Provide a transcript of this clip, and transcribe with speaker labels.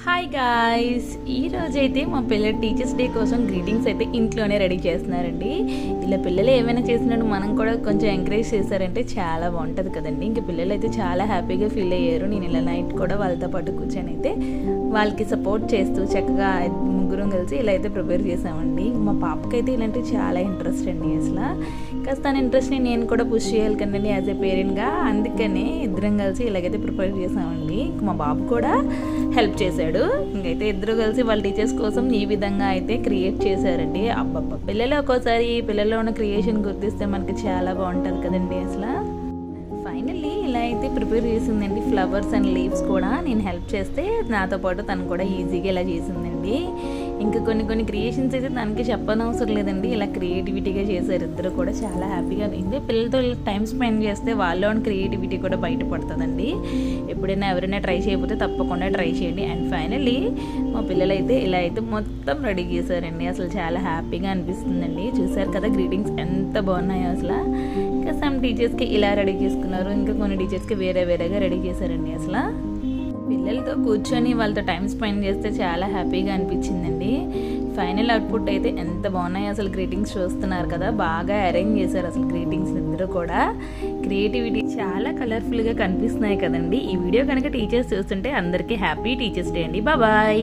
Speaker 1: Hi guys, ఈరోజు అయితే మా పిల్లల టీచర్స్ డే కోసం గ్రీటింగ్స్ అయితే ఇంట్లోనే రెడీ చేస్తున్నారండి. ఇలా పిల్లలు ఏమైనా చేసినట్టు మనం కూడా కొంచెం ఎంకరేజ్ చేశారంటే చాలా బాగుంటుంది కదండి. ఇంక పిల్లలు అయితే చాలా హ్యాపీగా ఫీల్ అయ్యారు. నేను ఇలా నైట్ కూడా వాళ్ళతో పాటు కూర్చొని అయితే వాళ్ళకి సపోర్ట్ చేస్తూ చక్కగా ముగ్గురం కలిసి ఇలా అయితే ప్రిపేర్ చేసామండి. మా పాపకైతే ఇలాంటివి చాలా ఇంట్రెస్ట్ అండి. అసలు కాస్త తన ఇంట్రెస్ట్ని నేను కూడా పుష్ చేయాలి కదండి యాజ్ ఏ పేరెంట్గా. అందుకనే ఇద్దరం కలిసి ఇలాగైతే ప్రిపేర్ చేసామండి. మా బాబు కూడా హెల్ప్ చేశాడు. ఇంకైతే ఇద్దరు కలిసి వాళ్ళ టీచర్స్ కోసం ఈ విధంగా అయితే క్రియేట్ చేశారండి. అబ్బబ్బా, పిల్లలు ఒక్కోసారి పిల్లల్లో ఉన్న క్రియేషన్ గుర్తిస్తే మనకి చాలా బాగుంటుంది కదండి. అసలు ఫైనల్లీ ఇలా అయితే ప్రిపేర్ చేసిందండి. ఫ్లవర్స్ అండ్ లీవ్స్ కూడా నేను హెల్ప్ చేస్తే నాతో పాటు తను కూడా ఈజీగా ఇలా చేసిందండి. ఇంకా కొన్ని క్రియేషన్స్ అయితే తనకి చెప్పనవసరం లేదండి. ఇలా క్రియేటివిటీగా చేశారు ఇద్దరు కూడా. చాలా హ్యాపీగా అయింది. పిల్లలతో టైం స్పెండ్ చేస్తే వాళ్ళలోని క్రియేటివిటీ కూడా బయటపడుతుందండి. ఎప్పుడైనా ఎవరైనా ట్రై చేయకపోతే తప్పకుండా ట్రై చేయండి. అండ్ ఫైనల్లీ మా పిల్లలైతే ఇలా అయితే మొత్తం రెడీ చేశారండి. అసలు చాలా హ్యాపీగా అనిపిస్తుందండి. చూసారు కదా గ్రీటింగ్స్ ఎంత బాగున్నాయో అసలు. ఇంకా సమ్ టీచర్స్కి ఇలా రెడీ చేసుకున్నారు, ఇంకా కొన్ని టీచర్స్కి వేరేగా రెడీ చేశారండి. అసలు పిల్లలతో కూర్చొని వాళ్ళతో టైం స్పెండ్ చేస్తే చాలా హ్యాపీగా అనిపించిందండి. ఫైనల్ అవుట్పుట్ అయితే ఎంత బాగున్నాయి. అసలు గ్రీటింగ్స్ చూస్తున్నారు కదా, బాగా అరేంజ్ చేశారు అసలు గ్రీటింగ్స్ ఇద్దరు కూడా. క్రియేటివిటీ చాలా కలర్ఫుల్గా కనిపిస్తున్నాయి కదండి. ఈ వీడియో కనుక టీచర్స్ చూస్తుంటే అందరికీ హ్యాపీ టీచర్స్ డే అండి. బాయ్.